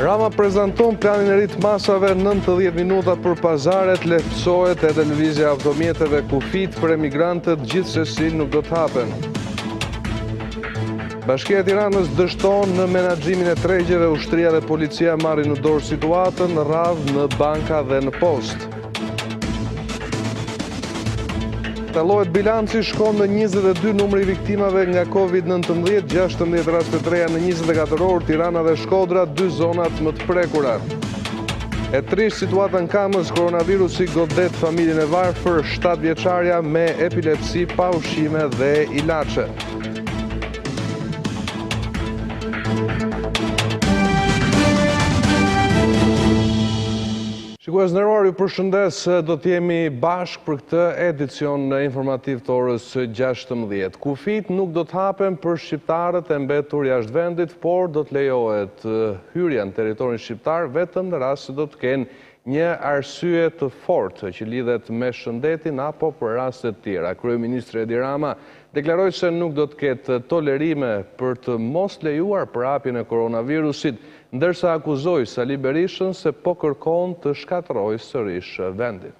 Rama prezanton planin e ri të masave 90 minuta për pazaret, lehtësohet edhe lëvizja automjeteve, kufit për emigrantët gjithsesi nuk do të hapen. Bashkia e Tiranës dështon në menaxhimin e tregjeve, ushtria dhe policia marrin në dorë situatën, radhë në banka dhe në post. Tallohet bilanci, shkon në 22 numri viktimave nga Covid-19, 16 raste të reja në 24 orë, Tirana dhe Shkodra, 2 zonat më të prekura. E trisht situata në Kamës, koronavirusi godet familjen e varfër, 7 vjeçarja me epilepsi pa ushqime dhe ilaçe. Shikues nderuar, ju përshëndes, do të jemi bashkë për këtë edicion informativ të orës 16. Kufit nuk do të hapen për shqiptarët e mbetur jashtë vendit, por do të lejohet hyrja në territorin shqiptar vetëm në rast se do të kenë një arsye të fortë që lidhet me shëndetin apo për raste të tjera. Kryeministri Edi Rama deklaroi se nuk do të ketë tolerime për të mos lejuar përhapjen e koronavirusit, ndërsa akuzoi Sali Berishën se po kërkon të shkatërrojë sërish vendin.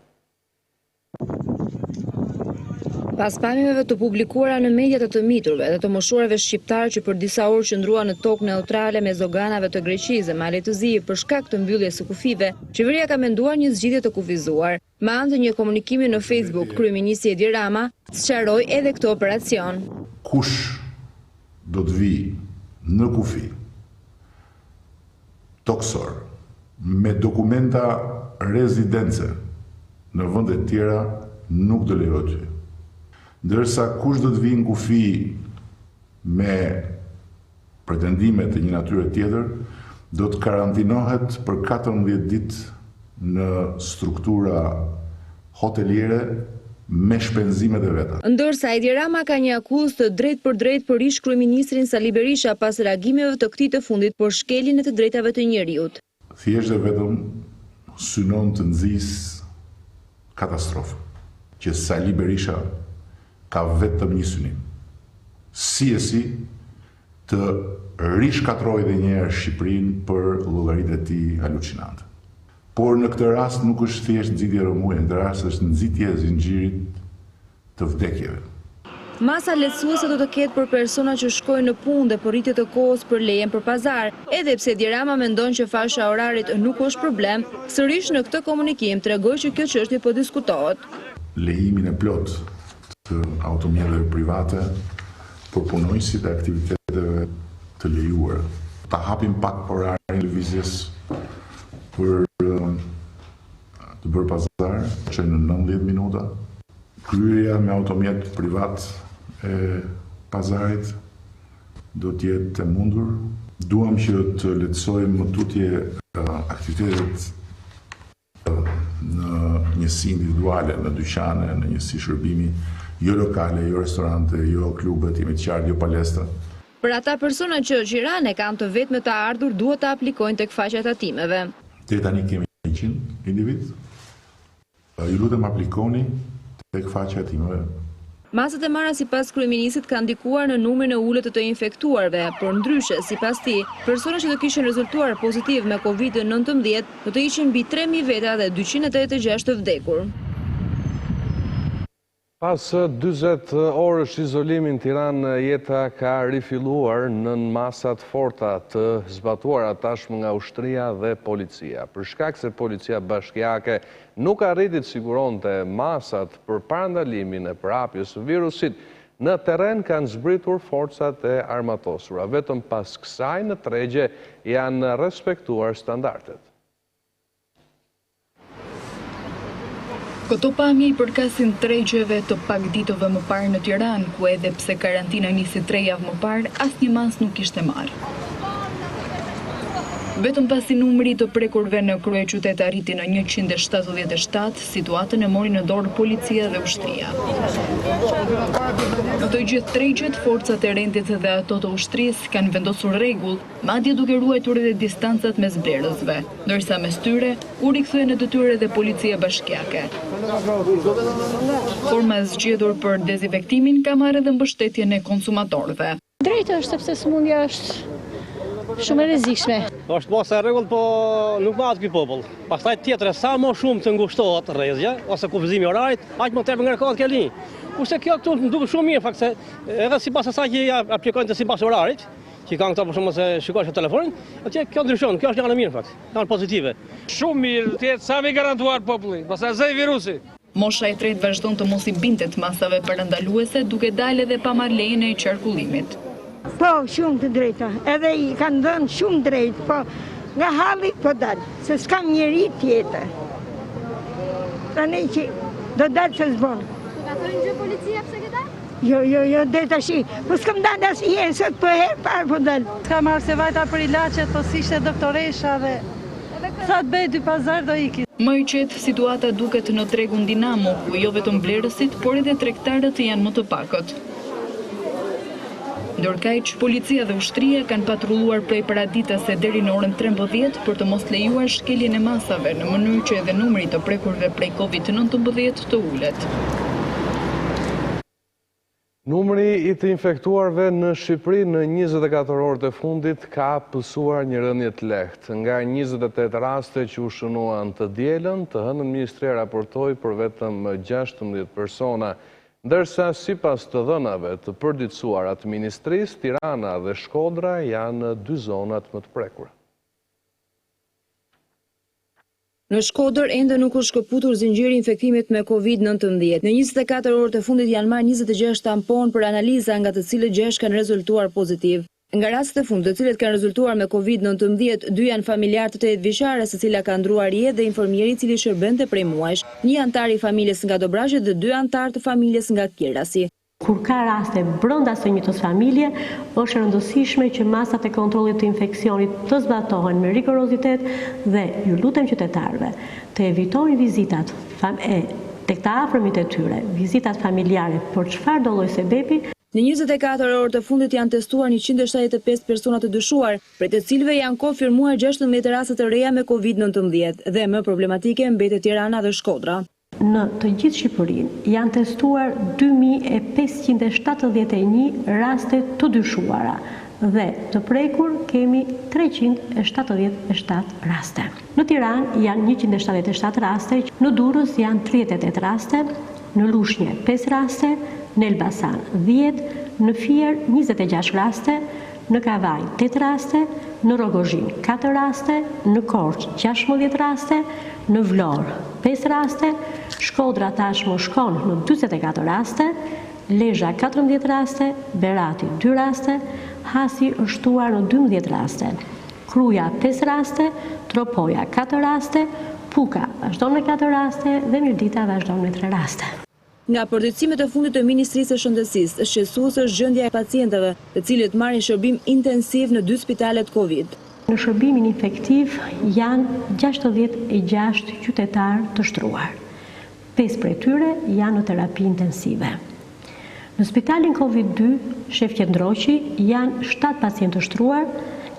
Pas pamjeve të publikuara në mediat të miturve dhe të moshuarve shqiptarë që për disa orë qëndruan në tokë neutrale me zoganave të Greqisë, Malit të Zi për shkak të mbylljes së kufive, qeveria ka menduar një zgjidhje të kufizuar. Me anë të një komunikimi në Facebook, kryeministri Edi Rama sqaroi edhe këtë operacion. Kush do të vi në kufi toksor me dokumenta rezidence në vende të tjera nuk do lejohet hyj. Ndërsa kush do të vi në kufi me pretendime të një natyre tjetër, do të karantinohet për 14 ditë në struktura hoteliere me shpenzimet e veta. Ndërsa Edi Rama ka një akuzë të drejt për ish kryeministrin Sali Berisha pas reagimeve të këtij të fundit për shkeljen e të drejtave të njeriut. Thjesht dhe vetëm synon të nxjisë katastrofë që Sali Berisha ka vetëm një synim. Si të rishkatrojë dhe njerë Shqipërinë për llogaritë e tij halucinante. Por në këtë rast nuk është thjesht nxitje rëmuji, në këtë rast është nxitje e zinxhirit të vdekjeve. Masa lehtësuese do të ketë për persona që shkojnë në punë dhe për rritje të kohës për lejen për pazar, edhe pse Edi Rama mendon që fasha orarit nuk është problem, sërish në këtë komunikim tregoi që kjo çështje po diskutohet. Lejimin e plot të automjeteve private për punonjësit e aktiviteteve të lejuara. Ta hapim pak orarin e lëvizjes për të bërë pazar që në 90 minuta. Kryerja me automjet privat e pazarit do të jetë e mundur. Duam që të lehtësojmë më tutje aktivitetet në njësi individuale, në dyqane, në njësi shërbimi, jo lokale, jo restorante, jo klubet, jo qartë, jo palestra. Për ata persona që Gjirane kanë të vetme të ardhur, duhet të aplikojnë tek faqja e tatimeve. Deri tani kemi 100 individ. Ju lutem aplikoni tek faqja e tatimeve. Masat e marra sipas kryeministit kanë ndikuar në numrin e ulët të infektuarve, por ndryshe, sipas tij, persona që do kishin rezultuar pozitiv me Covid-19 do të ishin mbi 3000 veta dhe 286 të vdekur. Pas 40 orësh izolimi në Tiranë, jeta ka rifilluar në masat forta të zbatuara tashmë nga ushtria dhe policia. Për shkak se policia bashkiake nuk arriti të siguronte masat për parandalimin e përhapjes së virusit, në terren kanë zbritur forcat e armatosura. Vetëm pas kësaj në tregje janë respektuar standardet. Këto pamje i përkasin tregjeve të pakditëve më parë në Tiranë, ku edhe pse karantina nisi 3 javë më parë, asnjë mas nuk ishte marrë. Vetëm pasi numri të prekurve në kryeqytet arriti në 177, situatën e mori në dorë policia dhe ushtria. Në të gjithë tregjet, forcat e rendit dhe ato të ushtrisë kanë vendosur rregull, madje duke ruajtur edhe distancat mes blerësve, ndërsa mes tyre u rikthye në detyrë edhe policia bashkiake. Forma e zgjedhur për dezinfektimin ka marrë edhe mbështetjen e konsumatorëve. Drejtë është sepse sëmundja është Shumë e rrezikshme. Është mos e rregull, po nuk mahet ky popull. Pastaj tjetër, sa më shumë të ngushtohet rrezja ose kufizimi i orarit, aq më tepër ngarkohet kjo linjë. Kurse kjo këtu më duket shumë mirë, fakt se edhe sipas asaj që ja aplikojnë të sipas orarit, që kanë këto për shkak se shikosh në telefonin, atje kjo ndryshon, kjo është një anë mirë fakt, janë pozitive. Shumë mirë, tjetë sa mi garantuar populli, pastaj zej virusi. Mosha e tretë vazhdon të mos i bindet masave parandaluese duke dalë edhe pa marrë lejen e qarkullimit. Po, shumë të drejta, edhe i kanë dhënë shumë drejt, po nga halli po dalë, se s'kam njeri tjetër. Tani që do dalë se s'bonë. Ka thënë gjë policia pse këta? Jo, dhe të shi, po s'kam dalë asë jenë, sot po herë parë po dalë. Ka marrë se vajta për ilacet, po s'ishte doktoresha dhe sa të bëj dy pazar do iki. Më i qetë situata duket në tregun Dinamo, ku jo vetëm blerësit, por edhe tregtarët janë më të pakët. Ndërkaq, policia dhe ushtria kanë patrulluar prej paraditëse deri në orën 13 për të mos lejuar shkeljen e masave në mënyrë që edhe numri të prekurve prej COVID-19 të ulet. Numri i të infektuarve në Shqipëri në 24 orët e fundit ka pësuar një rënje të lehtë. Nga 28 raste që u shënuan të dielën, të hënën ministria raportoi për vetëm 16 persona, ndërsa sipas të dhënave të përditësuara të ministrisë, Tirana dhe Shkodra janë dy zonat më të prekura. Në Shkodër ende nuk është shkëputur zinxhiri i infektimit me COVID-19. Në 24 orët e fundit janë marrë 26 tampon për analiza, nga të cilët 6 kanë rezultuar pozitiv. Nga rastet e fundit, të cilët kanë rezultuar me COVID-19, 2 janë familjar të 8 vjeçares, e cila ka ndruar jetë dhe infermieri i cili shërbente prej muajsh, 1 antar i familjes nga Dobrazhi dhe 2 antar të familjes nga Kirrasi. Kur ka raste brenda së njëjtës familje, është e rëndësishme që masat e kontrollit të infeksionit të zbatohen me rigorozitet dhe ju lutem qytetarëve të evitojnë vizitat tek të afërmit e tyre, vizitat familjare për çfarëdo lloj sebebi. Në 24 orët e fundit janë testuar 175 persona të dyshuar, prej të cilëve janë konfirmuar 16 raste të reja me COVID-19 dhe më problematike mbetet Tirana dhe Shkodra. Në të gjithë Shqipërinë janë testuar 2571 raste të dyshuara dhe të prekur kemi 377 raste. Në Tiranë janë 177 raste, në Durrës janë 38 raste, në Lushnjë 5 raste, në Elbasan 10, në Fier 26 raste, në Kavaj 8 raste, në Rogozhin 4 raste, në Korçë 16 raste, në Vlorë 5 raste, Shkodra tashmë shkon në 44 raste, Lezhë 14 raste, Berati 2 raste, Hasi është shtuar në 12 raste, Kruja 5 raste, Tropoja 4 raste, Puka vazhdon në 4 raste dhe Mirdita vazhdon në 3 raste. Nga përditësimet e fundit të Ministrisë së Shëndetësisë, shqetësuese është gjendja e pacientëve, të cilët marrin shërbim intensiv në 2 spitalet Covid. Në shërbimin infektiv janë 66 qytetarë të shtruar. 5 prej tyre janë në terapi intensive. Në spitalin Covid-2, Shef Qendroqi, janë 7 pacientë të shtruar,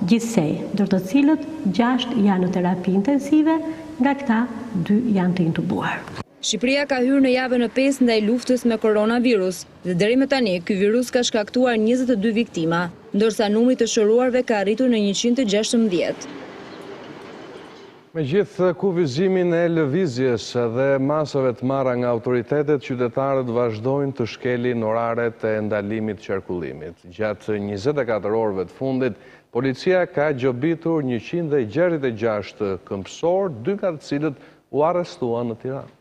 gjithsej, ndër të cilët 6 janë në terapi intensive, nga këta 2 janë të intubuar. Shqipëria ka hyrë në javën e 5 ndaj luftës me koronavirus dhe deri më tani ky virus ka shkaktuar 22 viktima, ndërsa numri të shëruarve ka arritur në 116. Me gjithë kufizimin e lëvizjes dhe masave të marra nga autoritetet, qytetarët vazhdojnë të shkelin oraret e ndalimit qarkullimit. Gjatë 24 orëve të fundit, policia ka gjobitur 166 këmbësor, 2 nga të cilët u arrestuan në Tiranë.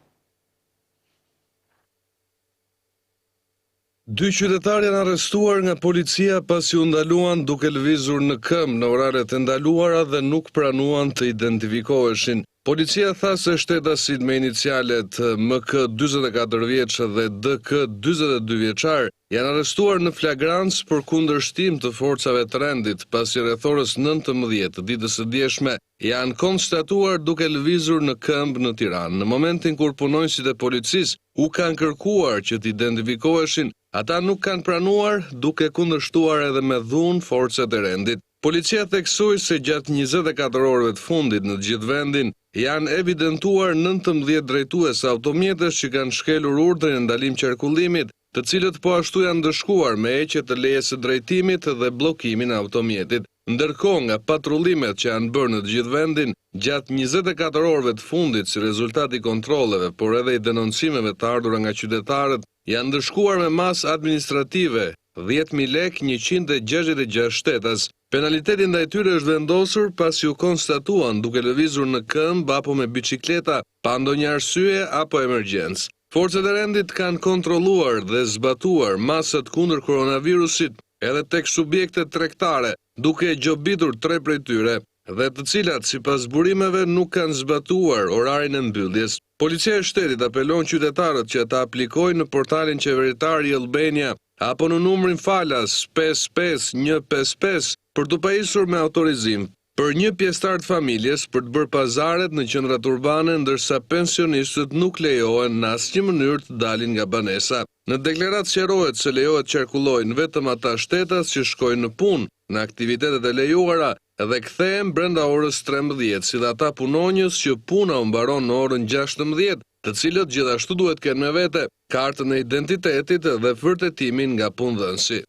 2 qytetarë janë arrestuar nga policia pasi u ndaluan duke lëvizur në këmbë në oraret e ndaluara dhe nuk pranuan të identifikoheshin. Policia tha se shtetasit me inicialet MK 44 vjeç dhe DK 42 vjeçar janë arrestuar në flagrancë për kundërshtim të forcave të rendit, pasi rreth orës 19 të ditës së djeshme janë konstatuar duke lëvizur në këmbë në Tiranë. Në momentin kur punonjësit e policisë u kanë kërkuar që të identifikoheshin, ata nuk kanë pranuar, duke kundërshtuar edhe me dhunë forcat e rendit. Policia theksoi se gjatë 24 orëve të fundit në gjithë vendin janë evidentuar 19 drejtues automjetesh që kanë shkelur urdhrin e ndalim qarkullimit, të cilët po ashtu janë dëshkuar me heqje të lejes së drejtimit dhe bllokimin e automjetit. Ndërkohë nga patrullimet që janë bërë në të gjithë vendin, gjatë 24 orëve të fundit si rezultati kontrolleve, por edhe i denoncimeve të ardhura nga qytetarët, janë ndërshkuar me masë administrative 10.000 lek 166 shtetas. Penaliteti ndaj tyre është vendosur pasi u konstatuan duke lëvizur në këmbë apo me biçikleta pa ndonjë arsye apo emergjencë. Forcat e rendit kanë kontrolluar dhe zbatuar masat kundër koronavirusit edhe tek subjektet tregtare, duke gjobitur 3 prej tyre, dhe të cilat sipas burimeve nuk kanë zbatuar orarin e mbylljes. Policia e shtetit apelon qytetarët që ta aplikojnë në portalin qeveritar i Albania apo në numrin falas 55155 për të pajisur me autorizim për një pjesëtar të familjes për të bërë pazaret në qendrat urbane, ndërsa pensionistët nuk lejohen në asnjë mënyrë të dalin nga banesa. Në deklaratë sqarohet se lejohet qarkullojnë vetëm ata shtetas që shkojnë në punë, në aktivitetet e lejuara dhe kthehen brenda orës 13, si dhe ata punonjës që puna u mbaron në orën 16, të cilët gjithashtu duhet kenë me vete kartën e identitetit dhe vërtetimin nga punëdhënësi.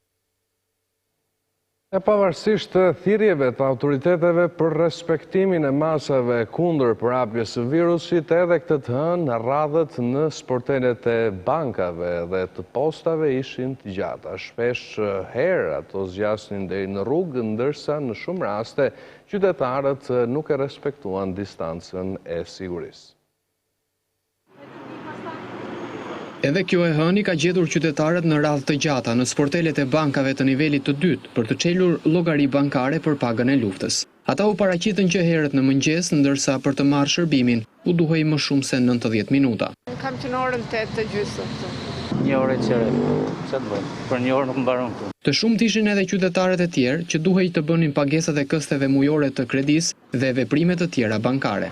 E pavarësisht thirrjeve të autoriteteve për respektimin e masave kundër përhapjes së virusit, edhe këtë të hënë radhët në sportelet e bankave dhe të postave ishin të gjata. Shpesh herë ato zgjasnin deri në rrugë, ndërsa në shumë raste qytetarët nuk e respektuan distancën e sigurisë. Edhe kjo e hëni ka gjetur qytetarët në radhë të gjata në sportelet e bankave të nivelit të dytë për të çelur llogari bankare për pagën e luftës. Ata u paraqitën që herët në mëngjes, ndërsa për të marrë shërbimin u duhej më shumë se 90 minuta. Kam që në orën 8 të gjysmë. Një orë e qere, që të bëjmë, për një orë nuk mbaron këtu. Të shumt ishin edhe qytetarët e tjerë që duhej të bënin pagesat e kësteve mujore të kredisë dhe veprime të tjera bankare.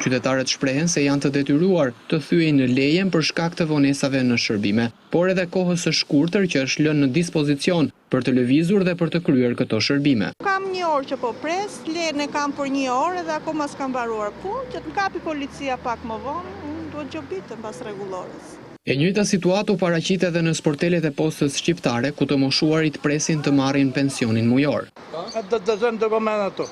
Qytetarët shprehen se janë të detyruar të thyejnë në lejen për shkak të vonesave në shërbime, por edhe kohës së shkurtër që është lënë në dispozicion për të lëvizur dhe për të kryer këto shërbime. Kam një orë që po pres, lejen e kam për një orë dhe akoma s'kam mbaruar punë, që të kapi policia pak më vonë, unë duhet gjobitën pas rregullorës. E njëjta situatë u paraqit edhe në sportelet e postës shqiptare, ku të moshuarit presin të marrin pensionin mujor. Do të dëzojmë dokumentat ato.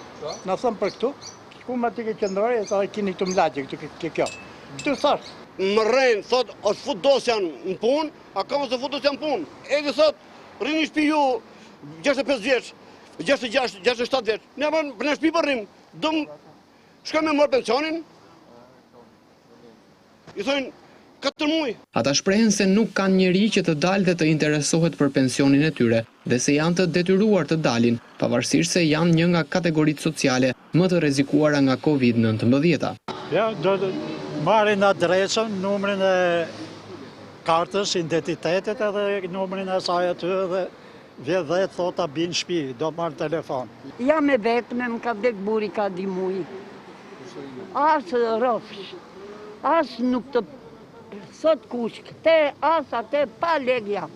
Na thon për këtu. Ku ma t'i ke qëndroj, e sa kini të mlaqe këtë kjo. Këtu thash. Më rejnë, thot, është fut dosja në punë, a ka mësë fut dosja në punë. Edhe thot, rini shpi ju 65 vjeç, 66, 67 vjeç. Ne për në shpi për rrim, dëmë, shka me mërë pensionin, i thojnë, 4 muaj. Ata shprehen se nuk kanë njeri që të dalë dhe të interesohet për pensionin e tyre, dhe se janë të detyruar të dalin, pavarësisht se janë një nga kategoritë sociale më të rrezikuara nga Covid-19. Ja, do të marrin adresën, numrin e kartës, identitetet edhe numrin e saj aty dhe vjen dhe thot ta bin shtëpi, do marr telefon. Jam e vetme, më ka vdek buri ka 2 muaj. As rrofsh, as nuk të sot kush, këte, as atë, pa legja.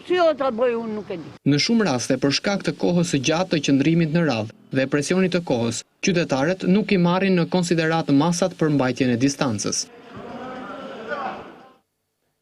Si o të bëj unë nuk e di. Në shumë raste, për shkak të kohës së gjatë të qëndrimit në radhë dhe presionit të kohës, qytetarët nuk i marrin në konsiderat masat për mbajtjen e distancës.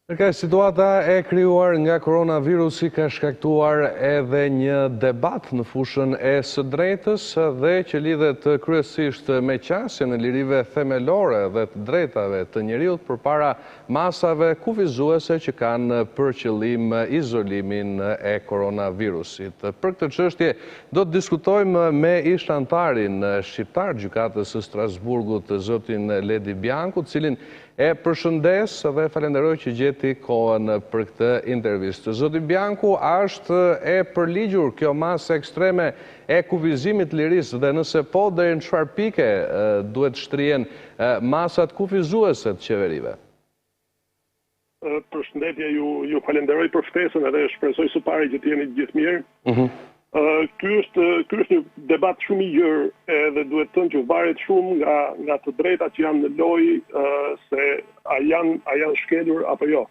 Situata e krijuar nga koronavirusi ka shkaktuar edhe një debat në fushën e së drejtës dhe që lidhet kryesisht me qasjen e lirive themelore dhe të drejtave të njeriut përpara masave kufizuese që kanë për qëllim izolimin e koronavirusit. Për këtë çështje do të diskutojmë me ish-antarin shqiptar gjykatës së Strasburgut, zotin Ledi Bianku, cilin e përshëndes dhe falenderoj që gjeti kohën për këtë intervistë. Zoti Bianku, është e përligjur kjo masë ekstreme e kufizimit lirisë dhe nëse po deri në çfarë pike duhet shtrihen masat kufizuese të qeverive? Përshëndetje, ju falenderoj për ftesën edhe shpresoj së pari që të jeni gjithë mirë. Ky është një debat shumë i gjerë edhe duhet thënë që varet shumë nga të drejtat që janë në lojë se a janë shkelur apo jo.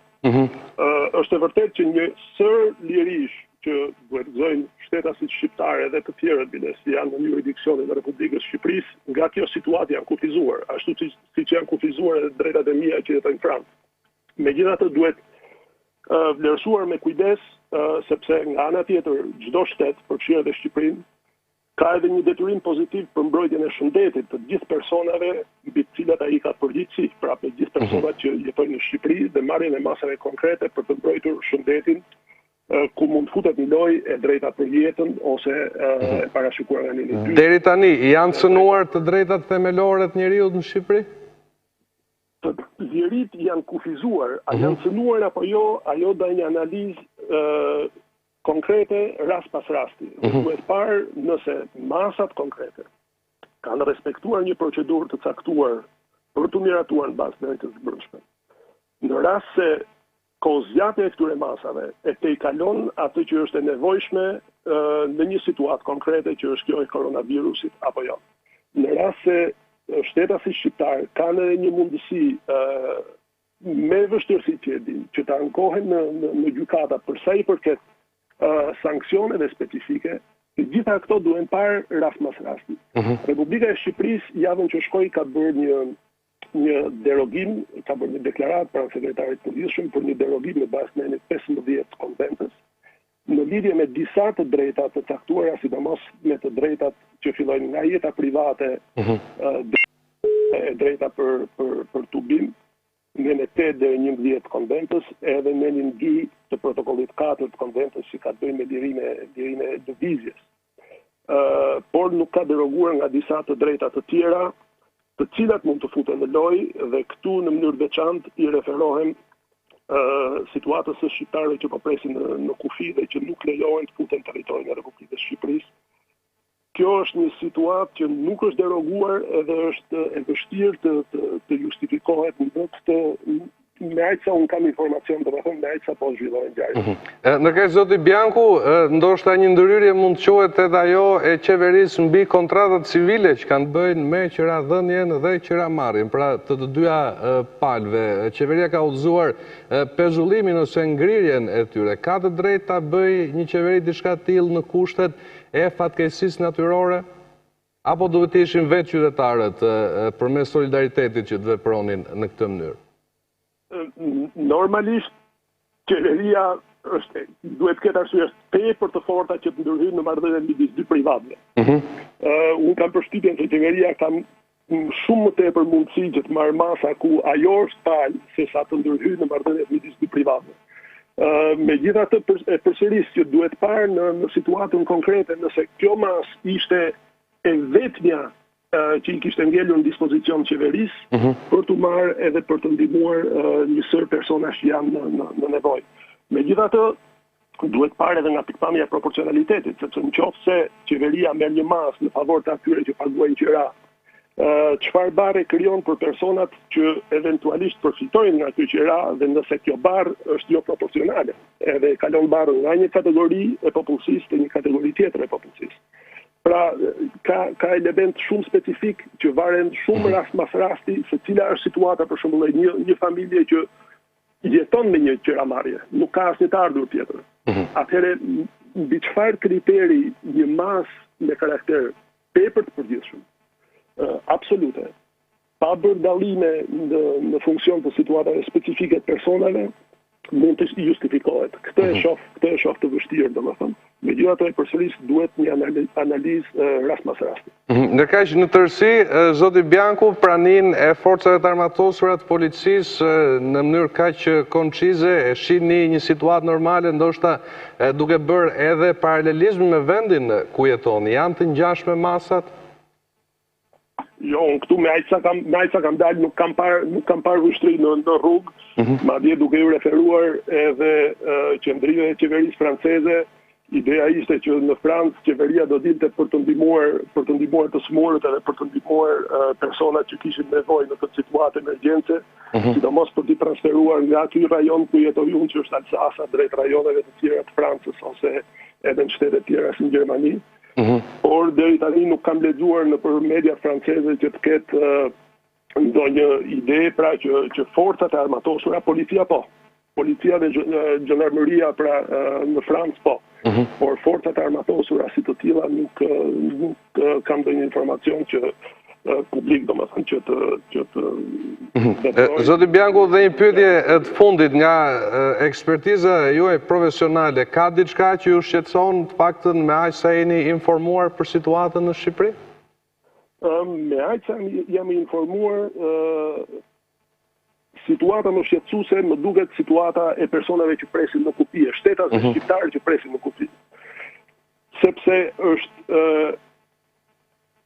Është e vërtetë që një sër lirish që duhet gëzojnë shtetasit shqiptare dhe të tjerët biles janë në jurisdiksionin e Republikës Shqipërisë, nga kjo situatë janë kufizuar, ashtu siç janë kufizuar edhe drejtat e mia që jetojnë në Francë. Megjithatë duhet vlerësuar me kujdes, sepse nga ana tjetër çdo shtet, përfshirë edhe Shqipërinë, ka edhe një detyrim pozitiv për mbrojtjen e shëndetit të gjithë personave mbi të cilat ai ka përgjegjësi, pra për gjithë personat që jetojnë në Shqipëri dhe marrjen e masave konkrete për të mbrojtur shëndetin ku mund futet një lojë e drejta për jetën ose e parashikuar nga nini 2. Deri tani janë cënuar të drejtat themelore të njeriut në Shqipëri? Të lirit janë kufizuar, a janë cënuar apo jo, ajo do një analizë konkrete rast pas rasti. Duhet parë nëse masat konkrete kanë respektuar një procedurë të caktuar për të miratuar në bazë drejtës së brendshme. Në rast se kozjatja e këtyre masave e tejkalon atë që është e nevojshme në një situatë konkrete që është kjo e koronavirusit apo jo. Në rast se shteta si shqiptar kanë edhe një mundësi me vështirësi që e din, që të ankohen në gjykata për sa i përket sanksioneve specifike, të gjitha këto duhen parë rast mas rasti. Republika e Shqipërisë javën që shkoi ka bërë një derogim, ka bërë një deklaratë pranë sekretarit të përgjithshëm për një derogim në bazë të 15 konventës në lidhje me disa të drejta të caktuara, sidomos me të drejtat që fillojnë nga jeta private, drejta për tubim, në 8 dhe 11 konventës, edhe në 2 të protokollit 4 të konventës që ka të bëjë me lirinë e lëvizjes. Por nuk ka deroguar nga disa të drejta të tjera, të cilat mund të futen në lojë dhe këtu në mënyrë veçantë i referohem situatës së shqiptarëve që po presin në kufi dhe që nuk lejohen të futen territorin e Republikës së Shqipërisë. Kjo është një situatë që nuk është deroguar edhe është e vështirë të justifikohet në këtë me aq sa unë kam informacion, domethënë me aq sa po zhvillohen ngjarjet. Në kaq zoti Bianku, ndoshta një ndryrje mund të quhet edhe ajo e qeverisë mbi kontratat civile që kanë bëjnë me qirahdhënien dhe qiramarrjen, pra të dyja palëve. Qeveria ka udhëzuar pezullimin ose ngrirjen e tyre. Ka të drejtë ta bëjë një qeveri diçka të tillë në kushtet e fatkeqësisë natyrore? Apo duhet të ishin vetë qytetarët përmes solidaritetit që të vepronin në këtë mënyrë? Normalisht, qeveria duhet këtë arsye tepër të forta që të ndërhyjë në marrëdhënie midis dy privatëve. Unë kam përshtypjen se qeveria ka shumë më tepër mundësi që të marrë masa ku ajo është palë se sa të ndërhyjë në marrëdhënie midis dy privatëve. Megjithatë përsëris që duhet parë në situatën konkrete nëse kjo mas ishte e vetmja që i kishte ngelur në dispozicion qeverisë për të marrë edhe për të ndihmuar një sër personash që janë në nevojë. Megjithatë duhet parë edhe nga pikpamja e proporcionalitetit, sepse nëse qeveria merr një masë në favor të atyre që paguajnë qira, çfarë barre krijon për personat që eventualisht përfitojnë nga ky qira dhe nëse kjo barr është jo proporcionale, edhe kalon barrën nga një kategori e popullsisë te një kategori tjetër e popullsisë. Pra, ka element shumë specifik që varen shumë rast mas rasti se cila është situata, për shembull një familje që jeton me një qiramarrje, nuk ka asnjë të ardhur tjetër. Atëherë, mbi çfarë kriteri një masë me karakter tepër të përgjithshëm, absolute, pa bërë dallime në funksion të situatave specifike të personave, mund të justifikohet. Këtë e shoh të vështirë, domethënë. Megjithatë, përsëris duhet një analizë rast pas rasti. Ndërkaq në tërësi, zoti Bianku, praninë e forcave të armatosura të policisë në mënyrë kaq koncize e shihni një situatë normale, ndoshta duke bërë edhe paralelizëm me vendin ku jetoni. Janë të ngjashme masat? Jo, këtu me aq sa kam dalë nuk kam parë ushtri në rrugë, madje duke u referuar edhe qendrive e qeverisë franceze. Ideja ishte që në Francë qeveria do dilte për të ndihmuar të smurët edhe për të ndihmuar personat që kishin nevojë në këtë situatë emergjence, sidomos për t'i transferuar nga ky rajon ku jetoj unë, që është Alsasa, drejt rajoneve të tjera të Francës ose edhe në shtete tjera si në Gjermani. Por deri tani nuk kam lexuar nëpër media franceze që të ketë ndonjë ide pra që forcat e armatosura, policia dhe gjendarmeria pra në Francë po. Por forcat e armatosura si të tilla nuk kam ndonjë informacion që publik, domethënë që të Zoti Bianku, dhe një pyetje të fundit nga ekspertiza juaj profesionale, ka diçka që ju shqetëson të paktën me aq sa jeni informuar për situatën në Shqipëri? Me aq sa jam informuar, situata më shqetësuese më duket situata e personave që presin në kupi, e shtetësve shqiptarë që presin në kupi. Sepse është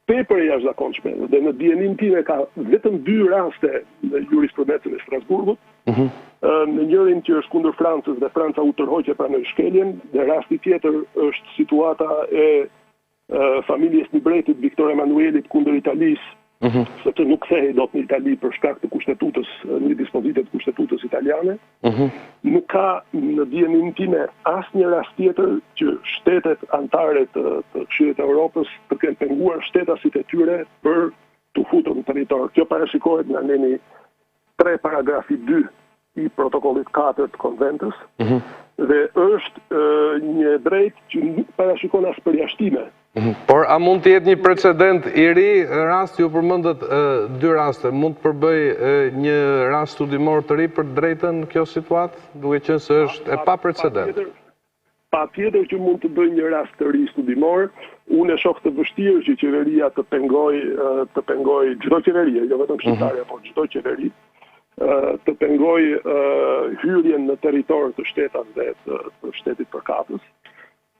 tepër e jashtëzakonshme dhe në dijenin time ka vetëm 2 raste në jurisprudencën e Strasburgut. Në njërin që është kundër Francës dhe Franca u tërhoqe pranoj shkeljen, dhe rasti tjetër është situata e familjes Nibretit Viktor Emanuelit kundër Italisë, sepse nuk kthehej dot në Itali për shkak të kushtetutës, një dispozitet kushtetutës italiane. Nuk ka në dijenin time asnjë rast tjetër që shtetet anëtare të Këshillit të Evropës të kenë penguar shtetasit e tyre për të futur në territor. Kjo parashikohet nga neni 3 paragrafi 2 i protokollit 4 të konventës, dhe është një drejt që nuk parashikon as përjashtime. Por a mund të jetë një precedent i ri, rast ju përmendët 2 raste, mund të përbëj një rast studimor të ri për drejtën kjo situatë, duke qenë se është e pa precedent? Patjetër që mund të bëj një rast të ri studimor. Unë e shoh të vështirë që qeveria të pengoj çdo qeveri, jo vetëm shqiptare, por çdo qeveri, të pengoj hyrjen në territor të shtetas dhe të shtetit përkatës.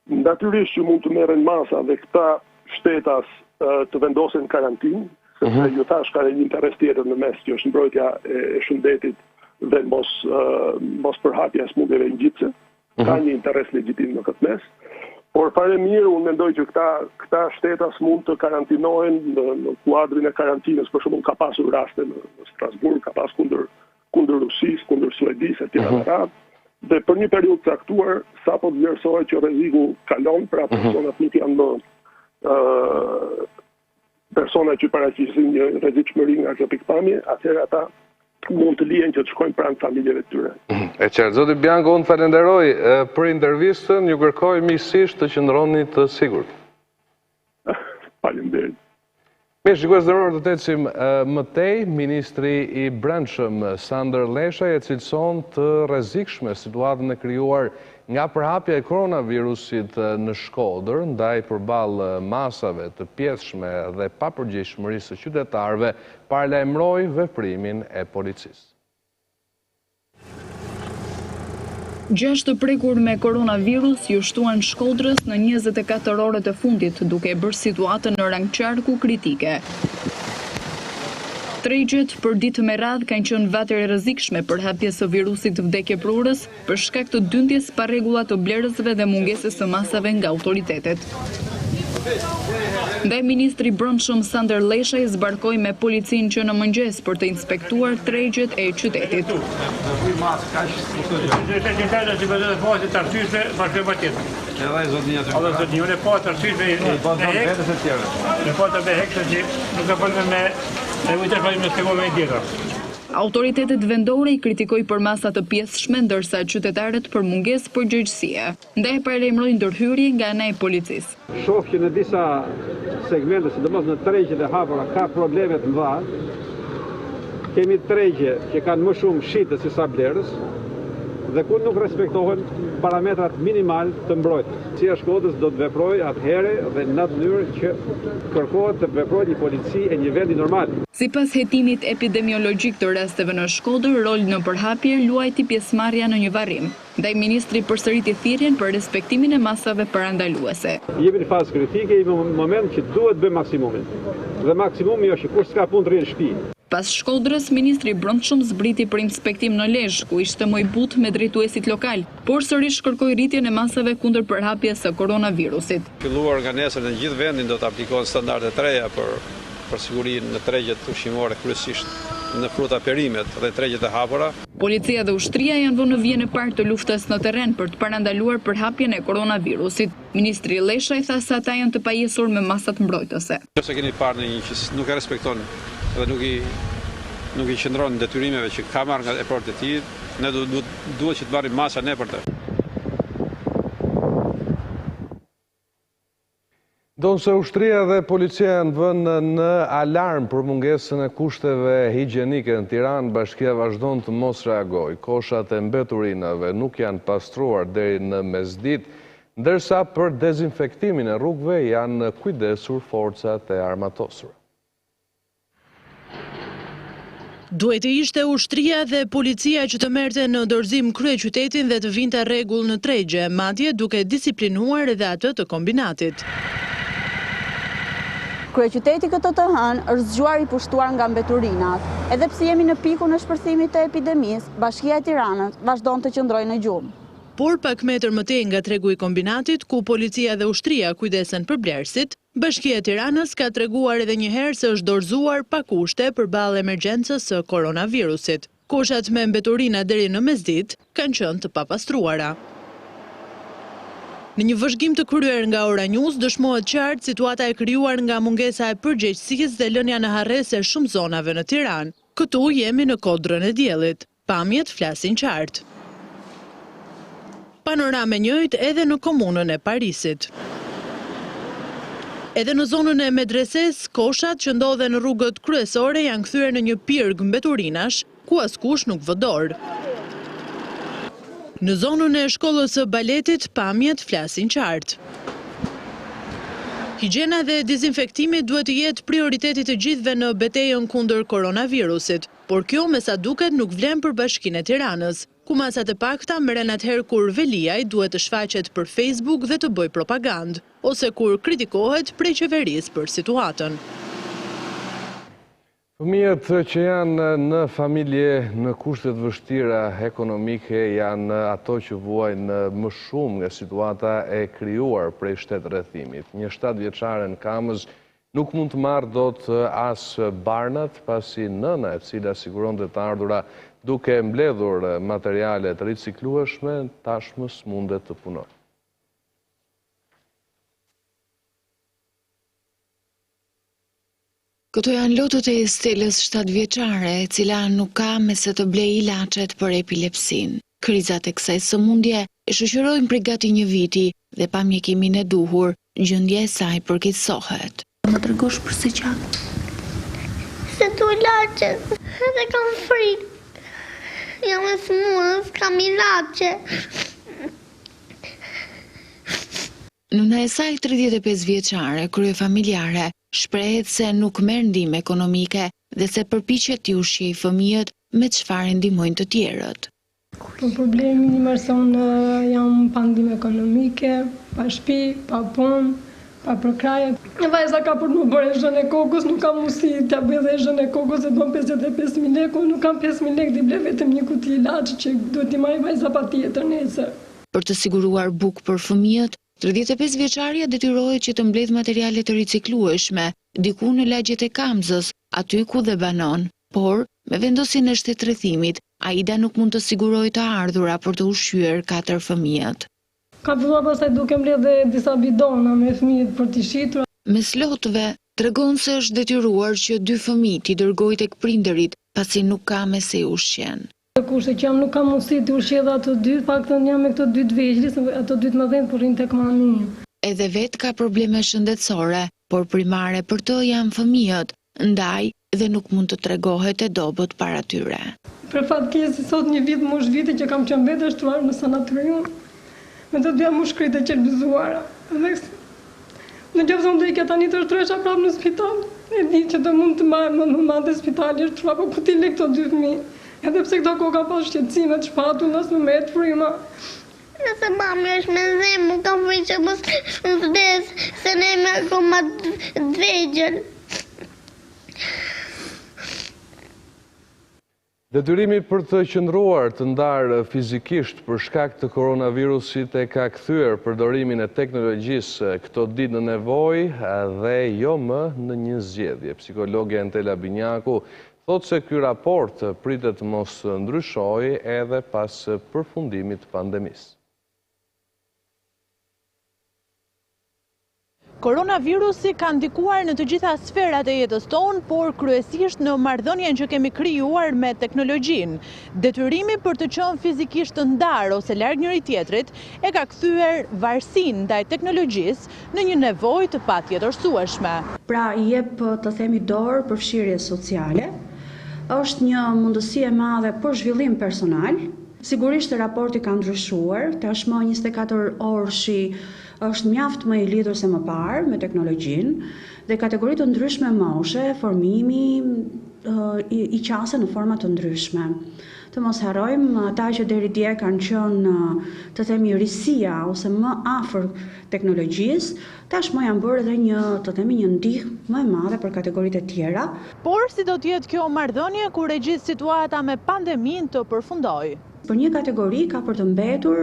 Natyrisht që mund të merren masa dhe këta shtetas të vendosen karantinë, sepse ju thash ka një interes tjetër në mes që është mbrojtja e shëndetit dhe mos përhapja e smundjeve ngjitse. Ka një interes legjitim në këtë mes. Por fare mirë, unë mendoj që këta shtetas mund të karantinohen në kuadrin e karantinës, për shembull ka pasur raste në Strasburg, ka pas kundër Rusisë, kundër Suedisë etj. Dhe për një periudhë caktuar, sapo të vlerësohet që rreziku kalon, pra personat nuk janë më persona që paraqisin një rrezikshmëri nga kjo pikpamje, atëherë ata mund të lihen që të shkojnë pranë familjeve të tyre. E qartë, zoti Bianco, unë falenderoj për intervistën, ju kërkoj miqësisht të qëndroni të sigurt. Faleminderit. Mirë, shikues nderuar, do të ecim më tej. Ministri i Brendshëm Sander Leshaj e cilëson të rrezikshme situatën e krijuar nga përhapja e koronavirusit në Shkodër, ndaj përballë masave të pjeshme dhe papërgjegjshmërisë së qytetarëve, paralajmëroi veprimin e policisë. 6 të prekur me koronavirus ju shtuan Shkodrës në 24 orët e fundit, duke bërë situatën në rang qarku kritike. Tregjet për ditë me radhë kanë qenë vatër e rrezikshme për hapjes së virusit të vdekjeprurës për shkak të dyndjes pa rregulla të blerësve dhe mungesës së masave nga autoritetet. Ndaj ministri i Brendshëm Sander Leshaj zbarkoi me policinë që në mëngjes për të inspektuar tregjet e qytetit. Autoritetet vendore i kritikoi për masa të pjesshme, ndërsa qytetarët për mungesë përgjegjësie. Ndaj paralajmëroi ndërhyrje nga ana e policisë. Shoh që në disa segmente, sidomos në tregjet e hapura, ka probleme të mëdha. Kemi tregje që kanë më shumë shitës se sa blerës dhe ku nuk respektohen parametrat minimal të mbrojtjes. Si e Shkodrës do të veprojë atëherë dhe në atë mënyrë që kërkohet të veprojë një polici e një vendi normal. Sipas hetimit epidemiologjik të rasteve në Shkodër, rol në përhapje luajti pjesëmarrja në një varrim. Ndaj ministri përsëriti thirrjen për respektimin e masave parandaluese. Jemi në fazë kritike, jemi në moment që duhet bëjmë maksimumin. Dhe maksimumi është që kur s'ka punë të rrinë në shtëpi. Pas Shkodrës, ministri i Brendshëm zbriti për inspektim në Lezhë, ku ishte më i butë me drejtuesit lokal, por sërish kërkoi rritjen e masave kundër përhapjes së koronavirusit. Filluar nga nesër në gjithë vendin do të aplikohen standarde të reja për sigurinë në tregjet ushqimore, kryesisht në fruta perimet dhe tregjet e hapura. Policia dhe ushtria janë vënë në vijën e parë të luftës në terren për të parandaluar përhapjen e koronavirusit. Ministri Leshaj tha se ata janë të pajisur me masat mbrojtëse. Nëse keni parë në një që nuk e respekton dhe nuk i qëndron detyrimeve që ka marrë nga eporët e tij, ne duhet që të marrim masa ne për të. Ndonse ushtria dhe policia janë vënë në alarm për mungesën e kushteve higjienike në Tiranë, bashkia vazhdon të mos reagojë. Koshat e mbeturinave nuk janë pastruar deri në mesditë, ndërsa për dezinfektimin e rrugëve janë kujdesur forcat e armatosura. Duhet të ishte ushtria dhe policia që të merrte në dorëzim kryeqytetin dhe të vinte rregull në tregje, madje duke disiplinuar edhe atë të kombinatit. Kryeqyteti këtë të hënë është zgjuar i pushtuar nga mbeturinat. Edhe pse jemi në pikun e shpërthimit të epidemisë, Bashkia e Tiranës vazhdon të qëndrojë në gjumë. Por pak metër më tej nga tregu i kombinatit, ku policia dhe ushtria kujdesen për blerësit, Bashkia e Tiranës ka treguar edhe një herë se është dorëzuar pa kushte përballë emergjencës së koronavirusit. Koshat me mbeturina deri në mesditë kanë qenë të papastruara. Në një vëzhgim të kryer nga Ora News, dëshmohet qartë situata e krijuar nga mungesa e përgjegjësisë dhe lënia në harres e shumë zonave në Tiranë. Këtu jemi në kodrën e diellit. Pamjet flasin qartë. Panorame njëjtë edhe në komunën e Parisit. Edhe në zonën e medreses, koshat që ndodhen në rrugët kryesore janë kthyer në një pirg mbeturinash, ku askush nuk vë dorë. Në zonën e shkollës së baletit, pamjet flasin qartë. Higjiena dhe dezinfektimi duhet të jetë prioriteti të gjithëve në betejën kundër koronavirusit, por kjo me sa duket nuk vlen për Bashkinë e Tiranës, ku masat e pakta merren atëherë kur Veliaj duhet të shfaqet për Facebook dhe të bëjë propagandë, ose kur kritikohet prej qeverisë për situatën. Fëmijët që janë në familje në kushtet vështira ekonomike janë ato që vuajnë më shumë nga situata e krijuar prej shtetërrethimit. Një 7 vjeçare në Kamëz nuk mund të marrë dot as barnat, pasi nëna e cila siguronte të ardhura duke mbledhur materiale të riciklueshme, tashmë s'mundet të punojë. Këto janë lotët e Estelës 7 vjeçare, e cila nuk ka me se të blej ilaçet për epilepsin. Krizat e kësaj sëmundje e shoqërojnë prej gati një viti dhe pa mjekimin e duhur, gjendja e saj përkeqësohet. Më tregosh për si qatë? Se tu ilaçet, edhe kam frikë. Jam e smuar, s'kam ilaçe. Nëna e saj 35 vjeçare, kryefamiljare, shprehet se nuk merr ndihmë ekonomike dhe se përpiqet t'i ushqejë fëmijët me çfarë ndihmojnë të tjerët. Problemi i person jam pa ndihmë ekonomike, pa shtëpi, pa punë, pa përkraje. Vajza ka për të më bërë zhën e kokës, nuk kam mundësi t'ia bëj dhe zhën e kokës e don 55.000 lekë, nuk kam 5.000 lekë, t'i ble vetëm një kuti ilaç që duhet t'i marr vajza patjetër nesër. Për të siguruar bukë për fëmijët, 35 vjeçaria detyrohet që të mbledh materiale të riciklueshme diku në lagjet e Kamzës, aty ku dhe banon. Por, me vendosjen e shtetërrethimit, Aida nuk mund të sigurojë të ardhura për të ushqyer 4 fëmijët. Ka filluar pastaj duke mbledh dhe disa bidona me fëmijët për t'i shitur. Mes lotëve, tregon se është detyruar që 2 fëmijë t'i dërgojë tek prindërit, pasi nuk ka me se i ushqen. Kurse që jam nuk kam mundësi të ushqej dhe ato 2, paktën jam me këto 2 të vegjël, ato 2 të mëdhenj po rrin tek mami. Edhe vet ka probleme shëndetësore, por primare për të janë fëmijët, ndaj dhe nuk mund të tregohet e dobët para tyre. Për fatkeqësi sot një vit mosh vite që kam qenë vetë shtruar në sanatorium, me të 2 mushkrit e qelbizuara. Dhe në qoftë se do ikja tani të shtrohesha prapë në spital, e di që do mund të më marrë spitali shtruar, po ku ti le këto 2 fëmijë? Edhe pse këto kohë ka pas shqetësime të shpatullës në me të fryma. Nëse mami është me zemë, kam frikë që mos vdes, se ne me akoma të vegjël. Detyrimi për të qëndruar të ndarë fizikisht për shkak të koronavirusit e ka kthyer përdorimin e teknologjisë këto ditë në nevojë dhe jo më në një zgjedhje. Psikologja Entela Binjaku thotë se ky raport pritet mos ndryshojë edhe pas përfundimit të pandemisë. Koronavirusi ka ndikuar në të gjitha sferat e jetës tonë, por kryesisht në marrëdhënien që kemi krijuar me teknologjinë. Detyrimi për të qenë fizikisht të ndarë ose larg njëri tjetrit e ka kthyer varësinë ndaj teknologjisë në një nevojë të patjetërsueshme. Pra I jep të themi dorë përfshirjes sociale, është një mundësi e madhe për zhvillim personal. Sigurisht raporti ka ndryshuar, tashmë 24 orëshi është mjaft më I lidhur se më parë me teknologjinë dhe kategoritë të ndryshme moshe, formimi I qasë në forma të ndryshme. Të mos harrojmë ata që deri dje kanë qenë të themi risia ose më afër teknologjisë, tashmë janë bërë edhe një ndihmë më e madhe për kategoritë e tjera. Por si do të jetë kjo marrëdhënie kur e gjithë situata me pandeminë të përfundojë? Për një kategori ka për të mbetur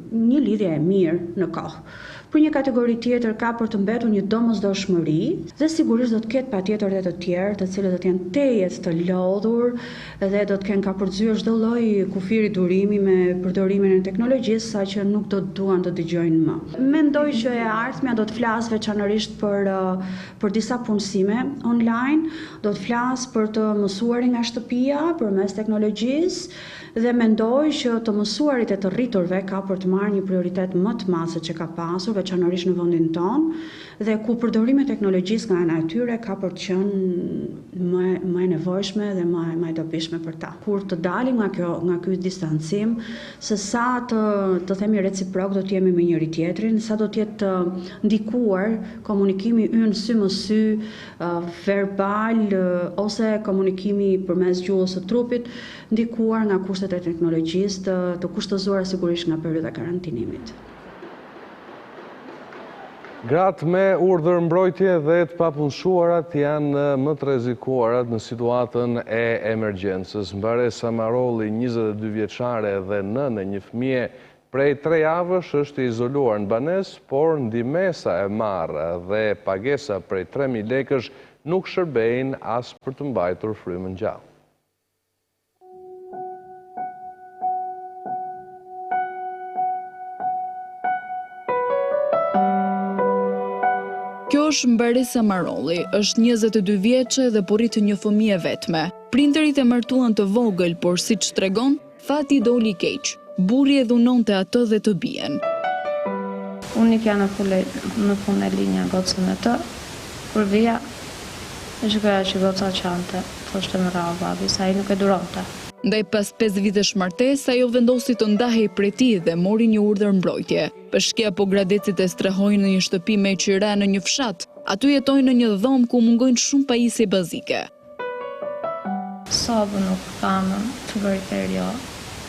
një lidhje e mirë në kohë. Për një kategori tjetër ka për të mbetur një domosdoshmëri dhe sigurisht do të ketë patjetër edhe të tjerë, të cilët do të jenë tejet të lodhur dhe do të kenë ka përdzyer çdo lloj kufiri durimi me përdorimin e teknologjisë, saqë nuk do të duan të dëgjojnë më. Mendoj që e ardhmja do të flas veçanërisht për disa punësime online, do të flas për të mësuarin nga shtëpia përmes teknologjisë dhe mendoj që të mësuarit e të rriturve ka për të marrë një prioritet më të madh se që ka pasur, veçanërisht në vendin tonë, dhe ku përdorimi I teknologjisë nga ana e tyre ka për të qenë më e nevojshme dhe më e dobishme për ta. Kur të dalim nga ky distancim, se sa të themi reciprok do të jemi me njëri tjetrin, sa do të jetë ndikuar komunikimi ynë sy më sy, verbal ose komunikimi përmes gjuhës së trupit, ndikuar nga kushtet e teknologjisë të kushtëzuara sigurisht nga periudha karantinimit. Gratë me urdhër mbrojtje dhe të papunësuarat janë më të rrezikuarat në situatën e emergjencës. Mbaresa Marolli, 22 vjeçare dhe nënë e një fëmije prej 3 javësh është izoluar në banesë, por ndihmesa e marrë dhe pagesa prej 3.000 lekësh nuk shërbejnë as për të mbajtur frymën gjallë. Kjo është Mbaresa Marolli, është 22 vjeçe dhe po rrit një fëmijë vetme. Prindërit e martuan të vogël, por siç tregon, fati doli keq. Burri e dhunonte atë dhe të bien. Unë kja në punë e linja gocën e të, kur vija, e shkoja që goca qante, thoshte më rao babi, sa I nuk e duronte. Ndaj pas 5 vitesh martesë, ajo vendosi të ndahej prej tij dhe mori një urdhër mbrojtje. Peshkia po gradecit e strehojnë në një shtëpi me qira në një fshat. Aty jetojnë në një dhomë ku mungojnë shumë pajisje bazike. Sobë nuk kam, frigorifer jo,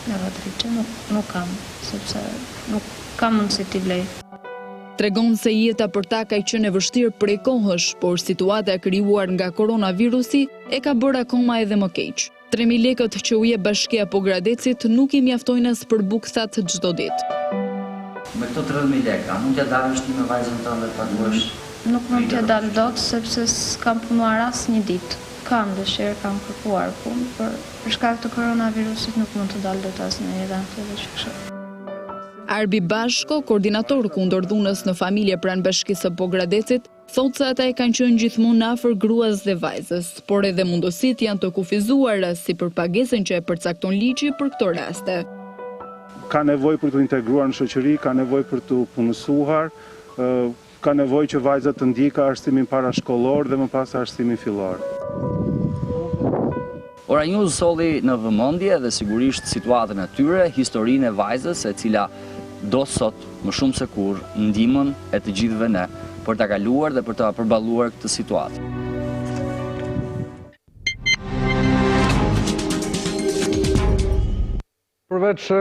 lavatriçe nuk kam, sepse nuk kam mundësi t'i blej. Tregon se jeta për ta ka qenë e vështirë prej kohësh, por situata e krijuar nga koronavirusi e ka bërë akoma edhe më keq. 3.000 lekët që u jep bashkia po gradecit nuk I mjaftojnë as për bukësat çdo ditë. Me këto 30.000 lekë, mund t'ja dalësh ti me vajzën tënde të paguash? Nuk mund t'ja dalë dot, sepse s'kam punuar as një ditë. Kam dëshirë, kam kërkuar punë, për shkak të koronavirusit nuk mund të dalë dot as në një vend të kështu. Arbi Bashko, koordinator kundër dhunës në familje pranë bashkisë së Pogradecit, thotë se ata kanë qenë gjithmonë afër gruas dhe vajzës, por edhe mundësitë janë të kufizuara si për pagesën që e përcakton ligji për këto raste. Ka nevojë për të integruar në shoqëri, ka nevojë për të punësuar, ka nevojë që vajzat të ndjeka arsimin parashkollor dhe më pas arsimin fillor. Ora News solli në vëmendje dhe sigurisht situatën e tyre, historinë e vajzës e cila do sot më shumë se kur ndihmën e të gjithëve ne për ta kaluar dhe për ta përballuar këtë situatë. Përveç